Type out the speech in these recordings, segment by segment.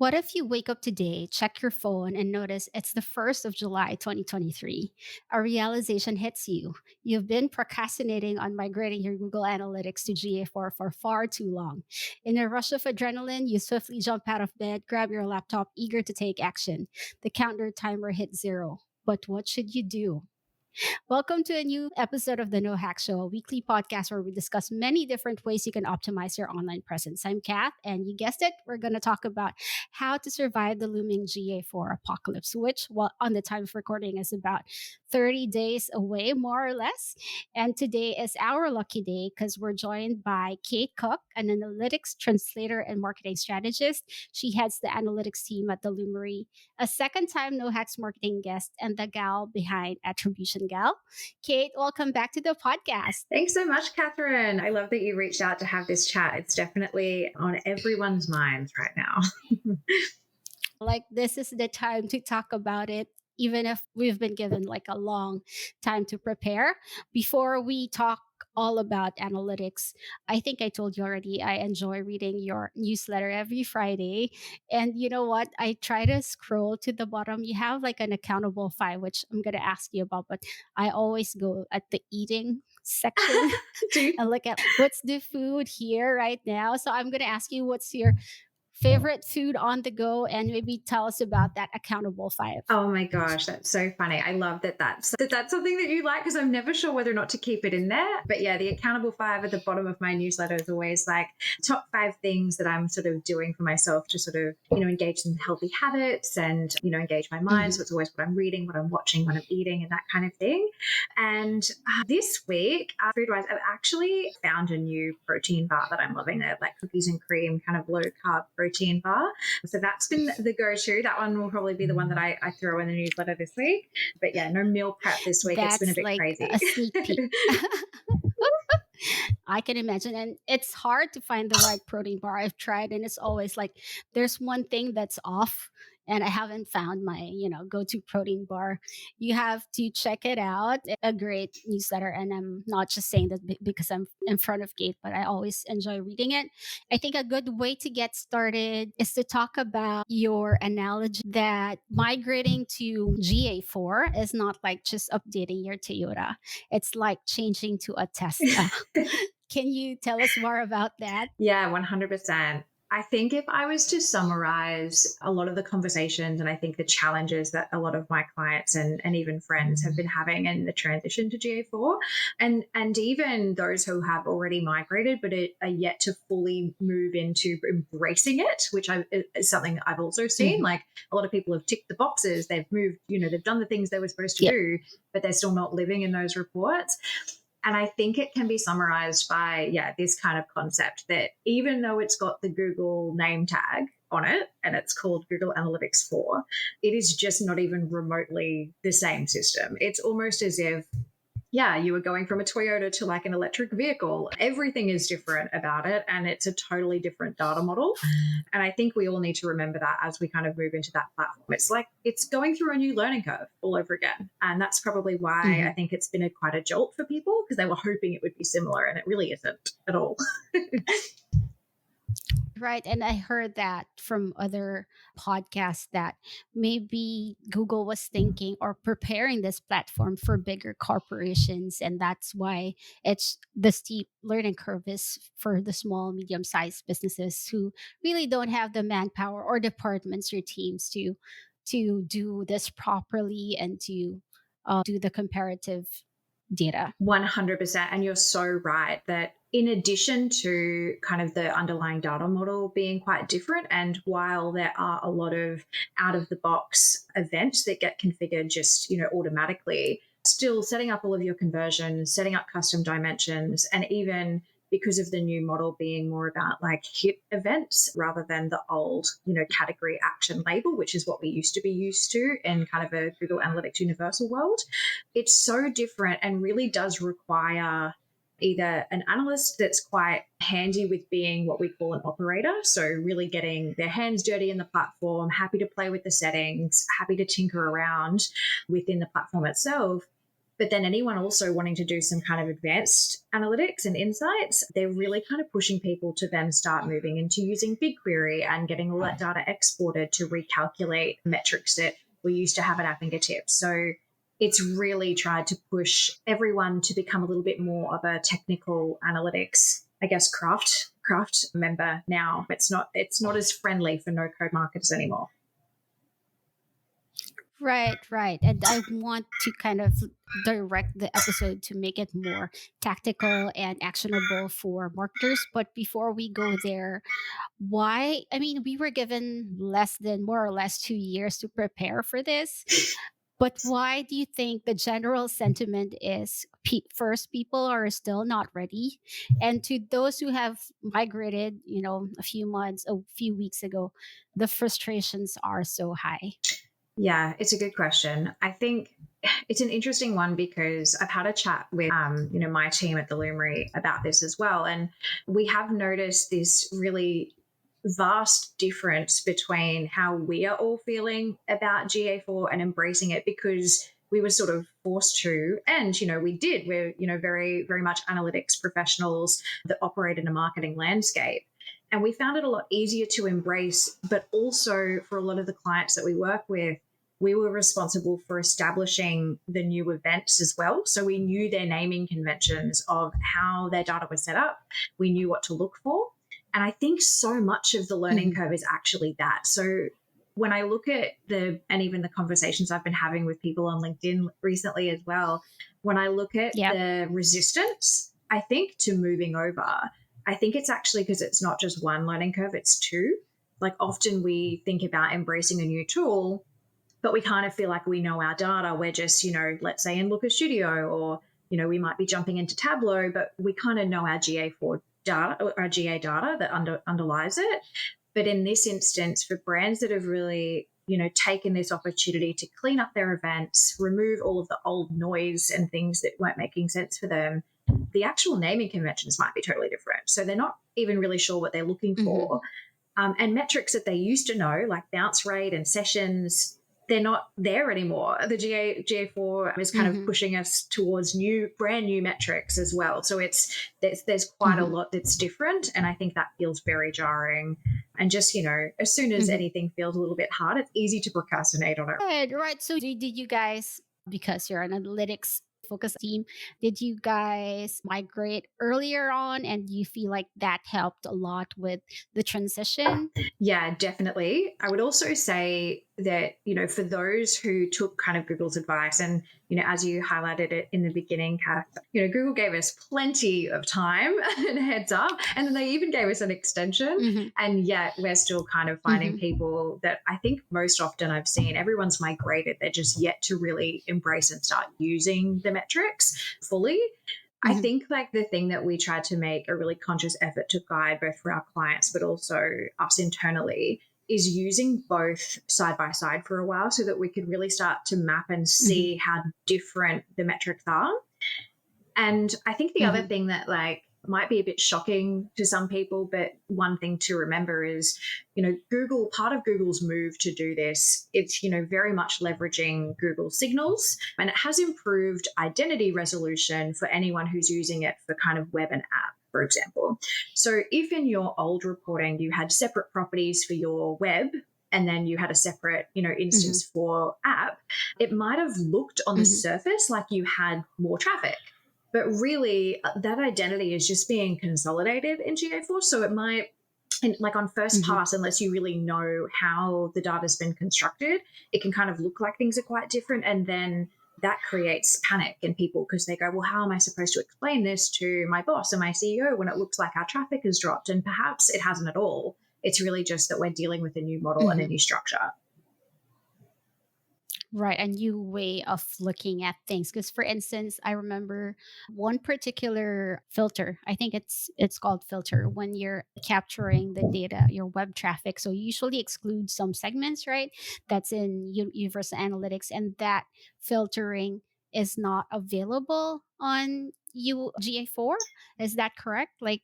What if you wake up today, check your phone, and notice it's the 1st of July, 2023? A realization hits you. You've been procrastinating on migrating your Google Analytics to GA4 for far too long. In a rush of adrenaline, you swiftly jump out of bed, grab your laptop, eager to take action. The counter timer hits zero. But what should you do? Welcome to a new episode of the No Hack Show, a weekly podcast where we discuss many different ways you can optimize your online presence. I'm Kath, and you guessed it, we're going to talk about how to survive the looming GA4 apocalypse, which, well, on the time of recording, is about 30 days away, more or less. And today is our lucky day because we're joined by Kate Cook, an analytics translator and marketing strategist. She heads the analytics team at the Loomery, a second time No Hacks marketing guest, and the gal behind Attribution Gal. Kate, welcome back to the podcast. Thanks so much, Catherine. I love that you reached out to have this chat. It's definitely on everyone's minds right now. Like, this is the time to talk about it, even if we've been given like a long time to prepare. Before we talk all about analytics, I think I told you already, I enjoy reading your newsletter every Friday. And you know what? I try to scroll to the bottom. You have like an accountable five, which I'm going to ask you about, but I always go at the eating section Do and look at what's the food here right now. So I'm going to ask you, what's your favorite food on the go, and maybe tell us about that accountable five. Oh my gosh, that's so funny. I love that's something that you like because I'm never sure whether or not to keep it in there. But yeah, the accountable five at the bottom of my newsletter is always like top five things that I'm sort of doing for myself to sort of, engage in healthy habits and, engage my mind. So Mhm. it's always what I'm reading, what I'm watching, what I'm eating, and that kind of thing. And this week, food wise, I've actually found a new protein bar that I'm loving. They're like cookies and cream, kind of low carb protein bar. So that's been the go-to. That one will probably be the one that I throw in the newsletter this week. But yeah, no meal prep this week. It's been a That's bit like crazy. a sneak peek. I can imagine. And it's hard to find the right protein bar. I've tried, and it's always like there's one thing that's off, and I haven't found my, go-to protein bar. You have to check it out. A great newsletter. And I'm not just saying that because I'm in front of Gate, but I always enjoy reading it. I think a good way to get started is to talk about your analogy that migrating to GA4 is not like just updating your Toyota. It's like changing to a Tesla. Can you tell us more about that? Yeah, 100%. I think if I was to summarize a lot of the conversations and I think the challenges that a lot of my clients and even friends have been having in the transition to GA4, and even those who have already migrated but are yet to fully move into embracing it, which is something that I've also seen. Mhm. Like a lot of people have ticked the boxes, they've moved, they've done the things they were supposed to Yep. do, but they're still not living in those reports. And I think it can be summarized by, this kind of concept that even though it's got the Google name tag on it and it's called Google Analytics 4, it is just not even remotely the same system. It's almost as if you were going from a Toyota to like an electric vehicle. Everything is different about it, and it's a totally different data model. And I think we all need to remember that as we kind of move into that platform. It's like it's going through a new learning curve all over again. And that's probably why I Mhm. think it's been quite a jolt for people because they were hoping it would be similar, and it really isn't at all. Right. And I heard that from other podcasts that maybe Google was thinking or preparing this platform for bigger corporations. And that's why it's the steep learning curve is for the small, medium sized businesses who really don't have the manpower or departments or teams to do this properly and to do the comparative data. 100%. And you're so right that in addition to kind of the underlying data model being quite different, and while there are a lot of out of the box events that get configured just, automatically, still setting up all of your conversions, setting up custom dimensions, and even because of the new model being more about like hit events rather than the old, category action label, which is what we used to be used to in kind of a Google Analytics universal world. It's so different and really does require either an analyst that's quite handy with being what we call an operator. So really getting their hands dirty in the platform, happy to play with the settings, happy to tinker around within the platform itself. But then anyone also wanting to do some kind of advanced analytics and insights, they're really kind of pushing people to then start moving into using BigQuery and getting all that data exported to recalculate metrics that we used to have at our fingertips. So it's really tried to push everyone to become a little bit more of a technical analytics, I guess, craft member now. It's not as friendly for no code marketers anymore. Right, right. And I want to kind of direct the episode to make it more tactical and actionable for marketers. But before we go there, why? I mean, we were given less than more or less 2 years to prepare for this. But why do you think the general sentiment is first, people are still not ready? And to those who have migrated, a few months, a few weeks ago, the frustrations are so high. Yeah, it's a good question. I think it's an interesting one because I've had a chat with my team at the Lumery about this as well, and we have noticed this really vast difference between how we are all feeling about GA4 and embracing it because we were sort of forced to, and we did. We're very very much analytics professionals that operate in a marketing landscape. And we found it a lot easier to embrace, but also for a lot of the clients that we work with, we were responsible for establishing the new events as well. So we knew their naming conventions of how their data was set up. We knew what to look for. And I think so much of the learning Mhm. curve is actually that. So when I look at and even the conversations I've been having with people on LinkedIn recently as well, when I look at Yep. the resistance, I think to moving over, I think it's actually because it's not just one learning curve, it's two. Like often we think about embracing a new tool, but we kind of feel like we know our data. We're just, let's say in Looker Studio, or, we might be jumping into Tableau, but we kind of know our GA4 data or our GA data that underlies it. But in this instance, for brands that have really, taken this opportunity to clean up their events, remove all of the old noise and things that weren't making sense for them, the actual naming conventions might be totally different. So they're not even really sure what they're looking Mhm. for. And metrics that they used to know, like bounce rate and sessions, they're not there anymore. The GA4 is kind of Mhm. pushing us towards brand new metrics as well. So there's quite a Mhm. lot that's different, and I think that feels very jarring. And just as soon as Mhm. anything feels a little bit hard, it's easy to procrastinate on it. Right, right. So did you guys, because you're an analytics focused team, did you guys migrate earlier on and you feel like that helped a lot with the transition? Yeah, definitely. I would also say that, for those who took kind of Google's advice, and, as you highlighted it in the beginning, Kath, Google gave us plenty of time and heads up. And then they even gave us an extension. Mhm. And yet we're still kind of finding Mhm. people that I think most often I've seen everyone's migrated. They're just yet to really embrace and start using the metrics fully. I Mhm. think like the thing that we try to make a really conscious effort to guide both for our clients but also us internally is using both side by side for a while so that we could really start to map and Mhm. see how different the metrics are. And I think the other Mhm. thing that might be a bit shocking to some people, but one thing to remember is, part of Google's move to do this, it's, very much leveraging Google Signals, and it has improved identity resolution for anyone who's using it for kind of web and app, for example. So if in your old reporting you had separate properties for your web and then you had a separate, Mhm. instance for app, it might have looked on the Mhm. surface like you had more traffic. But really, that identity is just being consolidated in GA4. So it might, and like on first Mhm. pass, unless you really know how the data's been constructed, it can kind of look like things are quite different. And then that creates panic in people because they go, well, how am I supposed to explain this to my boss and my CEO when it looks like our traffic has dropped? And perhaps it hasn't at all. It's really just that we're dealing with a new model and a Mhm. new structure. Right, a new way of looking at things. Because, for instance, I remember one particular filter. I think it's called filter when you're capturing the data, your web traffic. So you usually exclude some segments, right? That's in Universal Analytics, and that filtering is not available on UGA4. Is that correct? Like,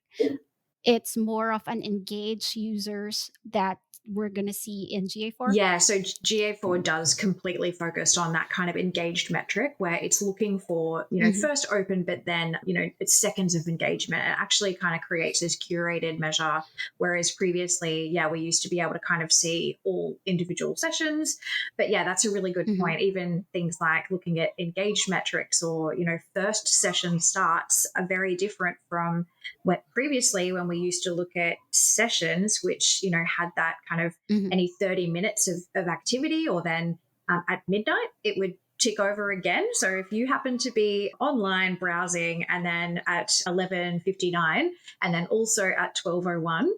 it's more of an engaged users that we're gonna see in GA4? Yeah, so GA4 does completely focus on that kind of engaged metric where it's looking for, Hmm. first open, but then, it's seconds of engagement. It actually kind of creates this curated measure. Whereas previously, yeah, we used to be able to kind of see all individual sessions. But yeah, that's a really good Hmm. point. Even things like looking at engaged metrics or, first session starts are very different from what previously when we used to look at sessions, which, had that kind of Hmm. any 30 minutes of activity, or then at midnight, it would tick over again. So if you happen to be online browsing and then at 11:59 and then also at 12:01,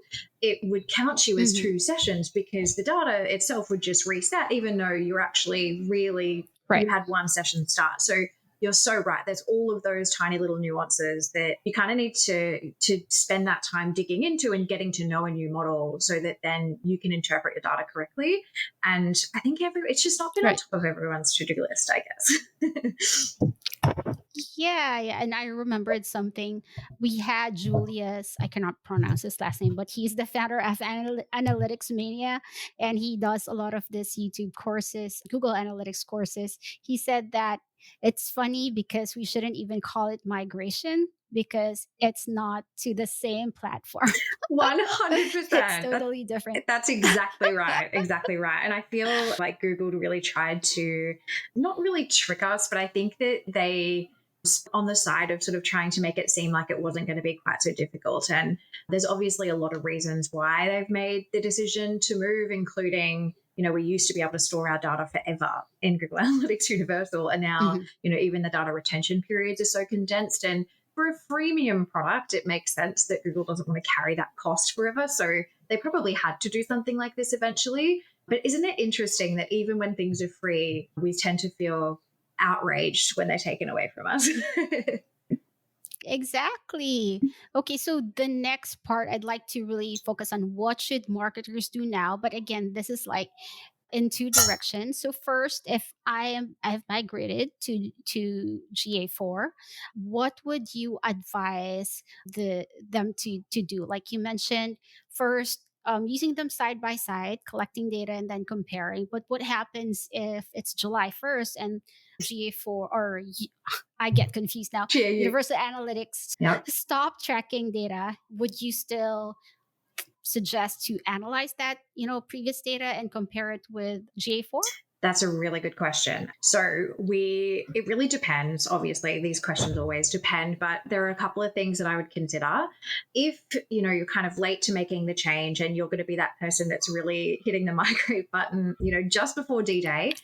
it would count you as Hmm. two sessions because the data itself would just reset, even though you're actually really, you Right. had one session start. So you're so right. There's all of those tiny little nuances that you kind of need to spend that time digging into and getting to know a new model so that then you can interpret your data correctly. And I think it's just not been on Right. top of everyone's to-do list, I guess. Yeah, yeah, and I remembered something. We had Julius, I cannot pronounce his last name, but he's the founder of Analytics Mania, and he does a lot of this YouTube courses, Google Analytics courses. He said that it's funny because we shouldn't even call it migration because it's not to the same platform. It's 100%. totally different. That's exactly Yeah. right. Exactly right. And I feel like Google really tried to not really trick us, but I think that they on the side of sort of trying to make it seem like it wasn't going to be quite so difficult. And there's obviously a lot of reasons why they've made the decision to move, including, we used to be able to store our data forever in Google Analytics Universal. And now, Mhm. even the data retention periods are so condensed. And for a freemium product, it makes sense that Google doesn't want to carry that cost forever. So they probably had to do something like this eventually. But isn't it interesting that even when things are free, we tend to feel outraged when they're taken away from us? Exactly. Okay, so the next part I'd like to really focus on what should marketers do now, but again, this is like in two directions. So first, if I've migrated to GA4, what would you advise them to do? Like you mentioned, first using them side by side, collecting data and then comparing. But what happens if it's July 1st and GA4 or I get confused now. Cheer you. Universal Analytics Yep. stop tracking data. Would you still suggest to analyze that, previous data and compare it with GA4? That's a really good question. So it really depends. Obviously, these questions always depend, but there are a couple of things that I would consider. If, you're kind of late to making the change and you're going to be that person that's really hitting the migrate button, just before D-Day,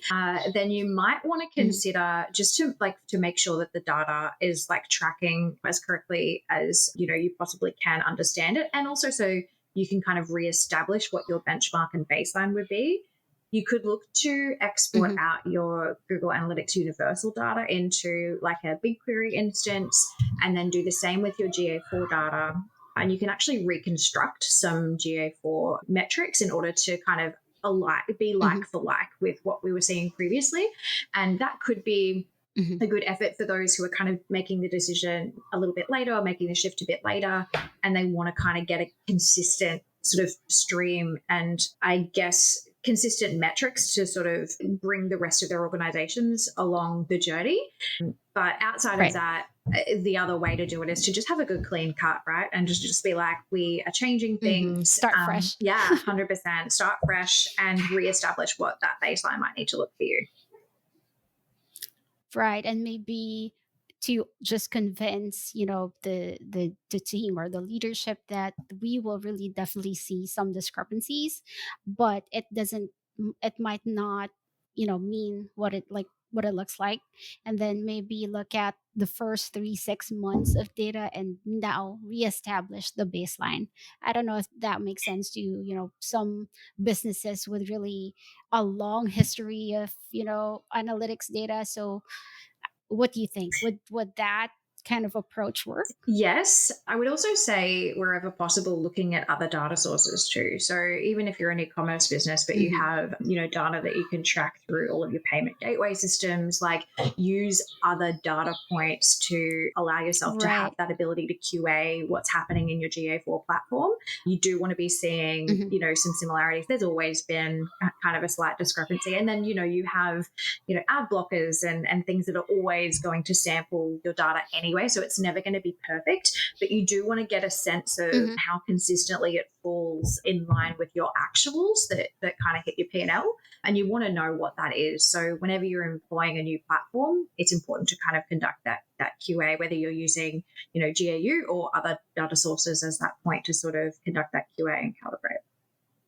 then you might want to Mhm. consider just to make sure that the data is like tracking as correctly as, you possibly can understand it. And also so you can kind of reestablish what your benchmark and baseline would be. You could look to export Mhm. out your Google Analytics Universal data into like a BigQuery instance and then do the same with your GA4 data. And you can actually reconstruct some GA4 metrics in order to kind of be like Mhm. for like with what we were seeing previously. And that could be Mhm. a good effort for those who are kind of making the decision a little bit later or making the shift a bit later and they want to kind of get a consistent sort of stream and I guess consistent metrics to sort of bring the rest of their organizations along the journey. But outside of Right. that, the other way to do it is to just have a good clean cut, right? And just be like, we are changing Mhm. things. Start fresh. Yeah, 100%. Start fresh and reestablish what that baseline might need to look for you. Right, and maybe to just convince, the team or the leadership that we will really definitely see some discrepancies, but it might not, mean what it looks like. And then maybe look at the first 3 6 months of data and now reestablish the baseline. I don't know if that makes sense to you. Some businesses with really a long history of, analytics data. So what do you think? Would that kind of approach work? Yes, I would also say wherever possible, looking at other data sources too. So even if you're an e-commerce business, but you Hmm. have, data that you can track through all of your payment gateway systems, like use other data points to allow yourself to have Right. that ability to QA what's happening in your GA4 platform. You do want to be seeing, Hmm. some similarities. There's always been kind of a slight discrepancy. And then, you have ad blockers and things that are always going to sample your data anyway. So it's never going to be perfect, but you do want to get a sense of Hmm. how consistently it falls in line with your actuals that kind of hit your P&L. And you want to know what that is. So whenever you're employing a new platform, it's important to kind of conduct that QA, whether you're using, GAU or other data sources as that point to sort of conduct that QA and calibrate.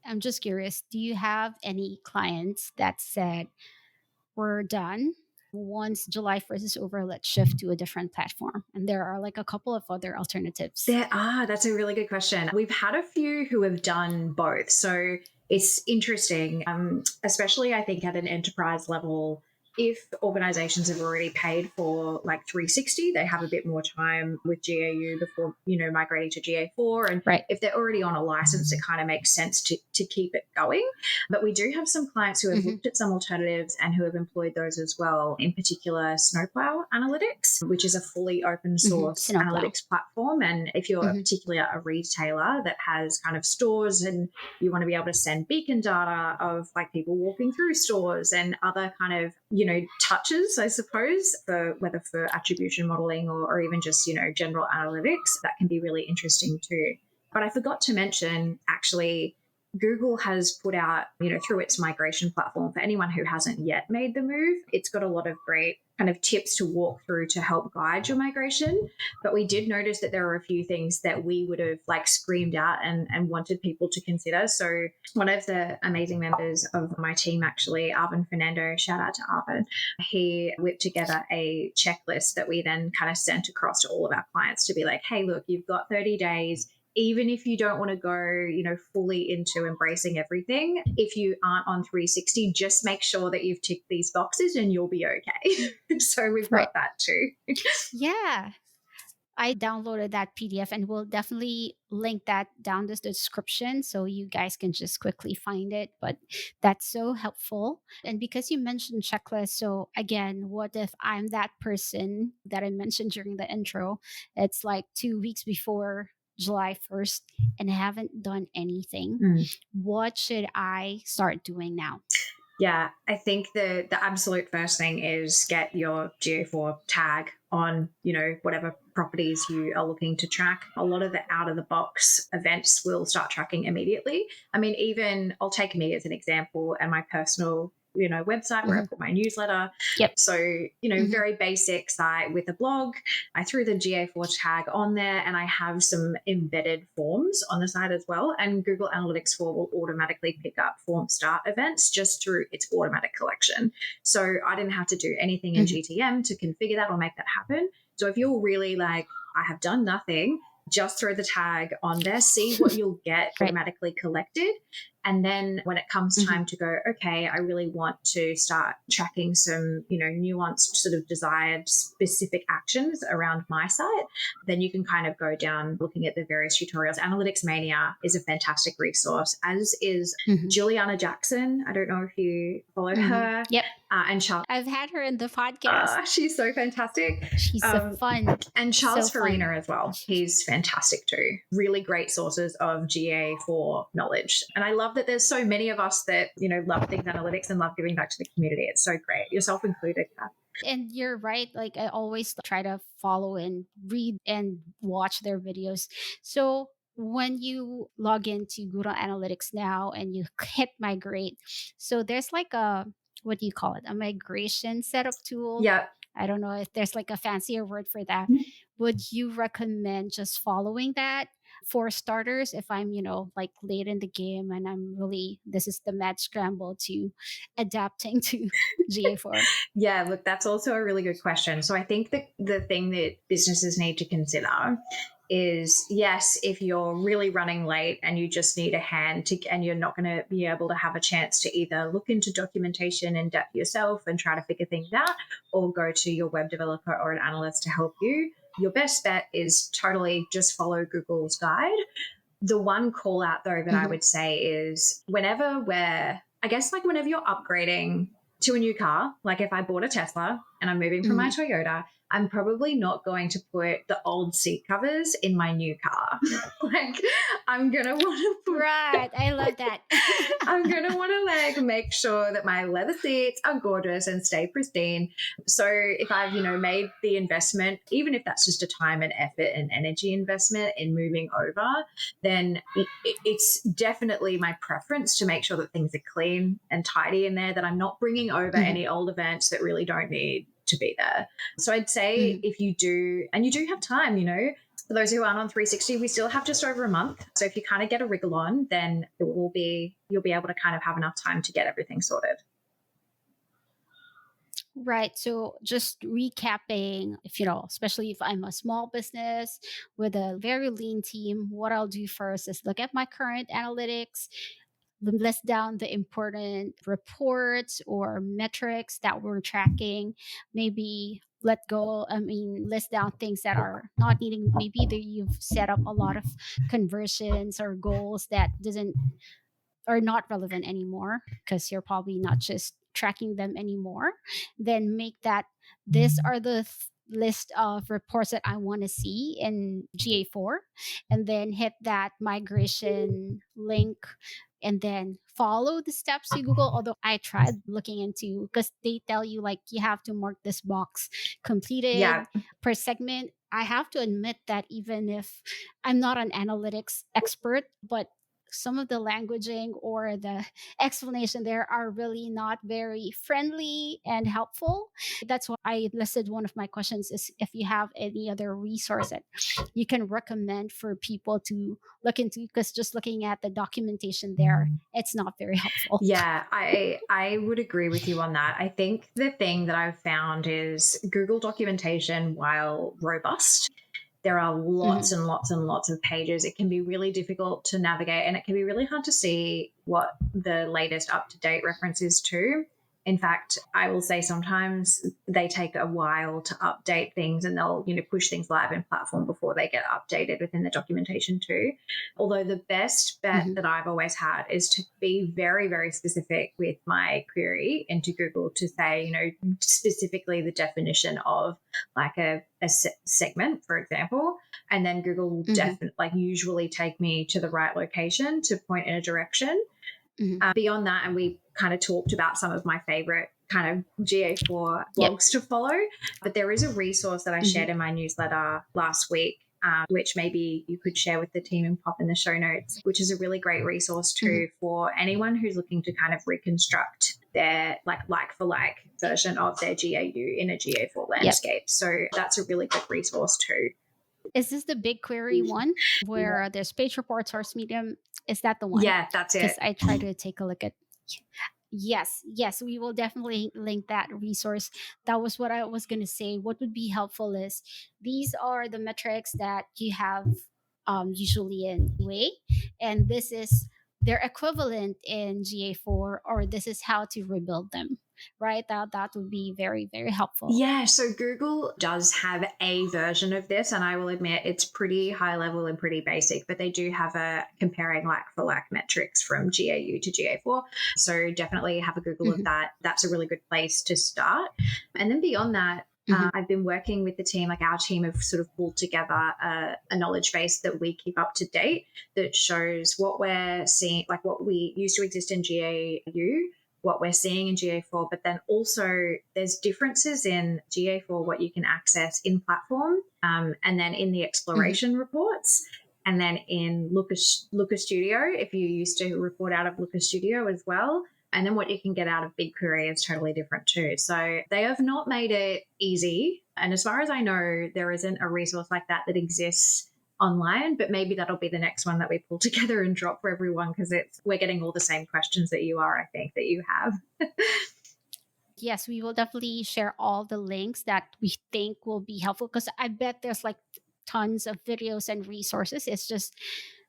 I'm just curious, do you have any clients that said, we're done? Once July 1st is over, let's shift to a different platform. And there are like a couple of other alternatives. That's a really good question. We've had a few who have done both. So it's interesting, especially I think at an enterprise level. If organizations have already paid for like 360, they have a bit more time with GAU before, migrating to GA4. And Right. if they're already on a license, it kind of makes sense to keep it going. But we do have some clients who have Hmm. looked at some alternatives and who have employed those as well, in particular Snowplow Analytics, which is a fully open Hmm. source Snowplow. analytics platform. And if you're Hmm. particularly a retailer that has kind of stores and you want to be able to send beacon data of like people walking through stores and other kind of, touches, I suppose, for whether for attribution modeling or even just, general analytics, that can be really interesting too. But I forgot to mention actually Google has put out, through its migration platform for anyone who hasn't yet made the move, it's got a lot of great kind of tips to walk through to help guide your migration. But we did notice that there were a few things that we would have like screamed out and wanted people to consider. So one of the amazing members of my team, actually, Arvin Fernando, shout out to Arvin, he whipped together a checklist that we then kind of sent across to all of our clients to be like, hey, look, you've got 30 days. Even if you don't want to go, fully into embracing everything, if you aren't on 360, just make sure that you've ticked these boxes and you'll be okay. So we've Right. got that too. Yeah. I downloaded that PDF and we'll definitely link that down the description so you guys can just quickly find it. But that's so helpful. And because you mentioned checklists, so again, what if I'm that person that I mentioned during the intro? It's like 2 weeks before July 1st and I haven't done anything. Mm. What should I start doing now? Yeah, I think the absolute first thing is get your GA4 tag on, whatever properties you are looking to track. A lot of the out of the box events will start tracking immediately. I mean, even I'll take me as an example and my personal, website where I Hmm. put my newsletter. Yep. So, Hmm. very basic site with a blog. I threw the GA4 tag on there and I have some embedded forms on the side as well. And Google Analytics 4 will automatically pick up form start events just through its automatic collection. So I didn't have to do anything in Hmm. GTM to configure that or make that happen. So if you're really like, I have done nothing, just throw the tag on there, see what you'll get Right. automatically collected. And then when it comes Hmm. time to go, okay, I really want to start tracking some, nuanced sort of desired specific actions around my site, then you can kind of go down looking at the various tutorials. Analytics Mania is a fantastic resource, as is Hmm. Juliana Jackson. I don't know if you follow Hmm. her. Yep. And Charles. I've had her in the podcast. She's so fantastic. She's a Um, fun, and so Charles fun. Farina as well. He's fantastic too. Really great sources of GA4 knowledge. And I love that there's so many of us that, love things analytics and love giving back to the community. It's so great. Yourself included, Kath. And you're right. Like I always try to follow and read and watch their videos. So when you log into Google Analytics now and you hit migrate, so there's like a, what do you call it? A migration setup tool. Yeah. I don't know if there's like a fancier word for that. Would you recommend just following that for starters if I'm, like late in the game and I'm really, this is the mad scramble to adapting to GA4? Yeah, look, that's also a really good question. So I think that the thing that businesses need to consider is, yes, if you're really running late and you just need a hand to, and you're not going to be able to have a chance to either look into documentation in depth yourself and try to figure things out, or go to your web developer or an analyst to help you. your best bet is totally just follow Google's guide. The one call out though that I Mhm. would say is I guess like whenever you're upgrading to a new car, like if I bought a Tesla and I'm moving from my Mhm. Toyota, I'm probably not going to put the old seat covers in my new car. Like I'm gonna want to Right, I put love that. I'm gonna want to like make sure that my leather seats are gorgeous and stay pristine. So if I've made the investment, even if that's just a time and effort and energy investment in moving over, then it's definitely my preference to make sure that things are clean and tidy in there. That I'm not bringing over Mhm. any old events that really don't need to be there. So I'd say Mhm. if you do, and you do have time, for those who aren't on 360, we still have just over a month. So if you kind of get a wriggle on, then you'll be able to kind of have enough time to get everything sorted. Right. So just recapping, if especially if I'm a small business with a very lean team, what I'll do first is look at my current analytics, list down the important reports or metrics that we're tracking, maybe list down things that are not needing, maybe that you've set up a lot of conversions or goals that doesn't are not relevant anymore because you're probably not just tracking them anymore. Then make that these are the list of reports that I want to see in GA4, and then hit that migration link and then follow the steps you Google. Although I tried looking into, because they tell you like you have to mark this box Yeah. completed per segment. I have to admit that even if I'm not an analytics expert, but some of the languaging or the explanation there are really not very friendly and helpful. That's why I listed one of my questions is if you have any other resource that you can recommend for people to look into, because just looking at the documentation there, it's not very helpful. Yeah, I would agree with you on that. I think the thing that I've found is Google documentation, while robust, there are lots Mhm. and lots and lots of pages. It can be really difficult to navigate and it can be really hard to see what the latest up to date reference is to. In fact, I will say sometimes they take a while to update things and they'll, push things live in platform before they get updated within the documentation too. Although the best bet Mhm. that I've always had is to be very, very specific with my query into Google to say, specifically the definition of like a segment, for example, and then Google will Mhm. definitely like usually take me to the right location to point in a direction. Mhm. Beyond that, and we kind of talked about some of my favorite kind of GA4 Yep. blogs to follow, but there is a resource that I Mhm. shared in my newsletter last week. Which maybe you could share with the team and pop in the show notes, which is a really great resource Mhm. too for anyone who's looking to kind of reconstruct their like for like version of their GAU in a GA4 Yep. landscape. So that's a really good resource too. Is this the BigQuery one where there's page report, source medium? Is that the one? Yeah, that's Because it. I try to take a look at. Yes, yes, we will definitely link that resource. That was what I was going to say. What would be helpful is these are the metrics that you have usually in way, and this is their equivalent in GA4, or this is how to rebuild them, right? That would be very, very helpful. Yeah, so Google does have a version of this, and I will admit it's pretty high level and pretty basic, but they do have a comparing like for like metrics from GAU to GA4. So definitely have a Google of Hmm. that. That's a really good place to start. And then beyond that, Hmm. I've been working with the team, like our team have sort of pulled together a knowledge base that we keep up to date that shows what we're seeing, like what we used to exist in GAU, what we're seeing in GA4, but then also there's differences in GA4, what you can access in platform, and then in the Hmm. exploration reports, and then in Looker Studio, if you used to report out of Looker Studio as well. And then what you can get out of BigQuery is totally different too. So they have not made it easy. And as far as I know, there isn't a resource like that that exists online, but maybe that'll be the next one that we pull together and drop for everyone because it's we're getting all the same questions that you are, I think, that you have. Yes, we will definitely share all the links that we think will be helpful, because I bet there's like tons of videos and resources. It's just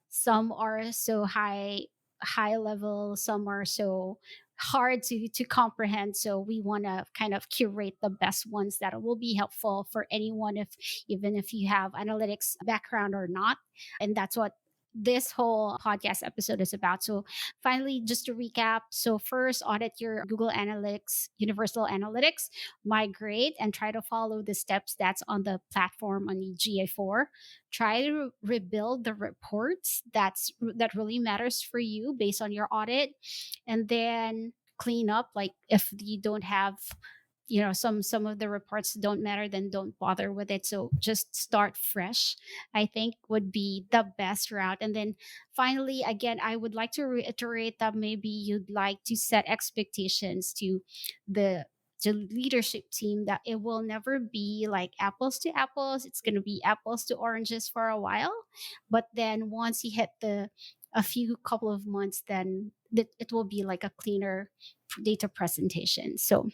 some are so high level, some are so hard to comprehend. So we want to kind of curate the best ones that will be helpful for anyone, if even if you have analytics background or not. And that's what this whole podcast episode is about. So finally, just to recap, so first, audit your Google Analytics, Universal Analytics, migrate and try to follow the steps that's on the platform on the GA4. Try to rebuild the reports that really matters for you based on your audit, and then clean up, like if you don't have, some of the reports don't matter, then don't bother with it. So just start fresh, I think, would be the best route. And then finally, again, I would like to reiterate that maybe you'd like to set expectations to the leadership team, that it will never be like apples to apples. It's going to be apples to oranges for a while, but then once you hit the a few couple of months, then it will be like a cleaner data presentation. So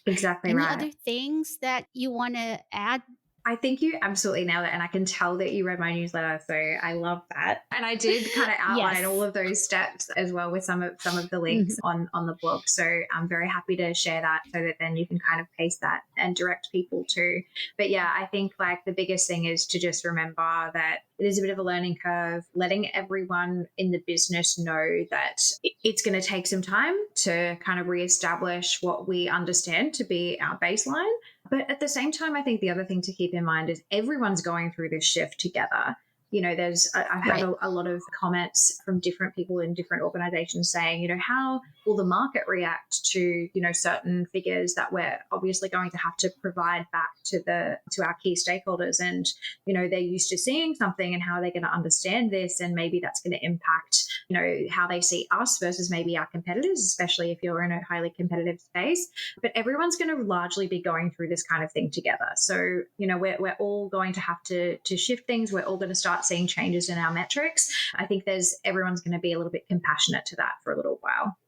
Exactly any right. other things that you want to add? I think you absolutely nailed it. And I can tell that you read my newsletter. So I love that. And I did kind of outline all Yes. of those steps as well with some of the links Mhm. on the blog. So I'm very happy to share that so that then you can kind of paste that and direct people to. But yeah, I think like the biggest thing is to just remember that it is a bit of a learning curve, letting everyone in the business know that it's going to take some time to kind of reestablish what we understand to be our baseline. But at the same time, I think the other thing to keep in mind is everyone's going through this shift together. I've had Right. a lot of comments from different people in different organizations saying, how will the market react to, certain figures that we're obviously going to have to provide back to our key stakeholders. And, they're used to seeing something, and how are they going to understand this? And maybe that's going to impact, how they see us versus maybe our competitors, especially if you're in a highly competitive space. But everyone's going to largely be going through this kind of thing together. So, we're all going to have to shift things. We're all going to start seeing changes in our metrics. I think everyone's going to be a little bit compassionate to that for a little while.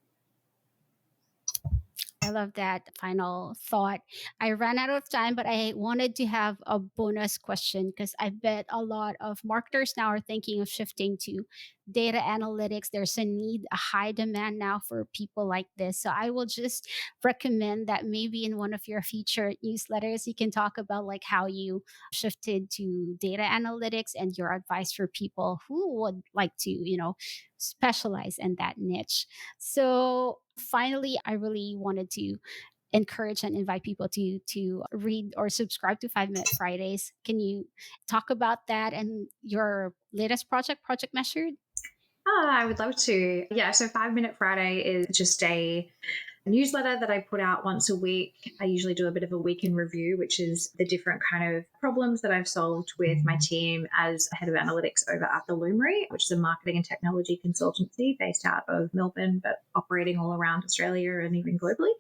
I love that final thought. I ran out of time, but I wanted to have a bonus question because I bet a lot of marketers now are thinking of shifting to data analytics. There's a need, a high demand now for people like this. So I will just recommend that maybe in one of your featured newsletters, you can talk about like how you shifted to data analytics and your advice for people who would like to, specialize in that niche. So finally, I really wanted to encourage and invite people to read or subscribe to 5 Minute Fridays. Can you talk about that and your latest project, Project Measured? I would love to. Yeah, so 5 Minute Friday is just a newsletter that I put out once a week. I usually do a bit of a week in review, which is the different kind of problems that I've solved with my team as head of analytics over at the Loomery, which is a marketing and technology consultancy based out of Melbourne, but operating all around Australia and even globally.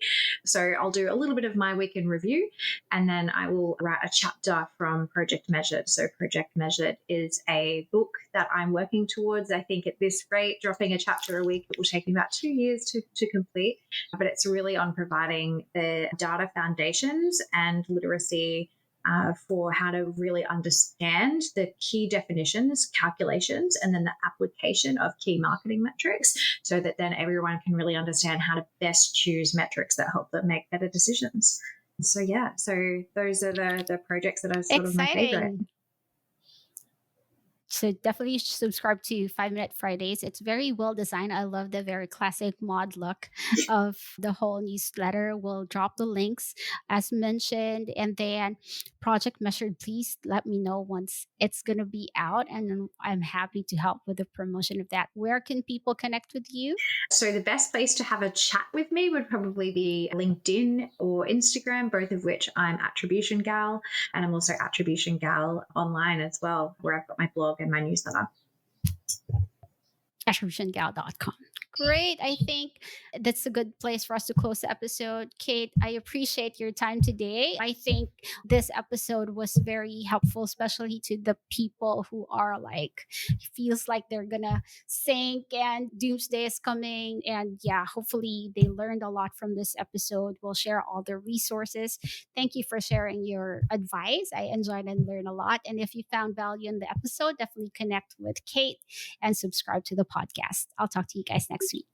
So I'll do a little bit of my week in review, and then I will write a chapter from Project Measured. So Project Measured is a book that I'm working towards. I think at this rate, dropping a chapter a week, it will take me about 2 years to complete. But it's really on providing the data foundations and literacy for how to really understand the key definitions, calculations, and then the application of key marketing metrics, so that then everyone can really understand how to best choose metrics that help them make better decisions. So yeah, so those are the projects that are sort of my favorite. Exciting. So definitely subscribe to 5 Minute Fridays. It's very well designed. I love the very classic mod look of the whole newsletter. We'll drop the links as mentioned. And then Project Measured, please let me know once it's going to be out. And I'm happy to help with the promotion of that. Where can people connect with you? So the best place to have a chat with me would probably be LinkedIn or Instagram, both of which I'm Attribution Gal, and I'm also Attribution Gal online as well, where I've got my blog and my newsletter. attributiongal.com. Great. I think that's a good place for us to close the episode. Kate, I appreciate your time today. I think this episode was very helpful, especially to the people who are like, feels like they're gonna sink and doomsday is coming. And yeah, hopefully they learned a lot from this episode. We'll share all the resources. Thank you for sharing your advice. I enjoyed and learned a lot. And if you found value in the episode, definitely connect with Kate and subscribe to the podcast. I'll talk to you guys next week.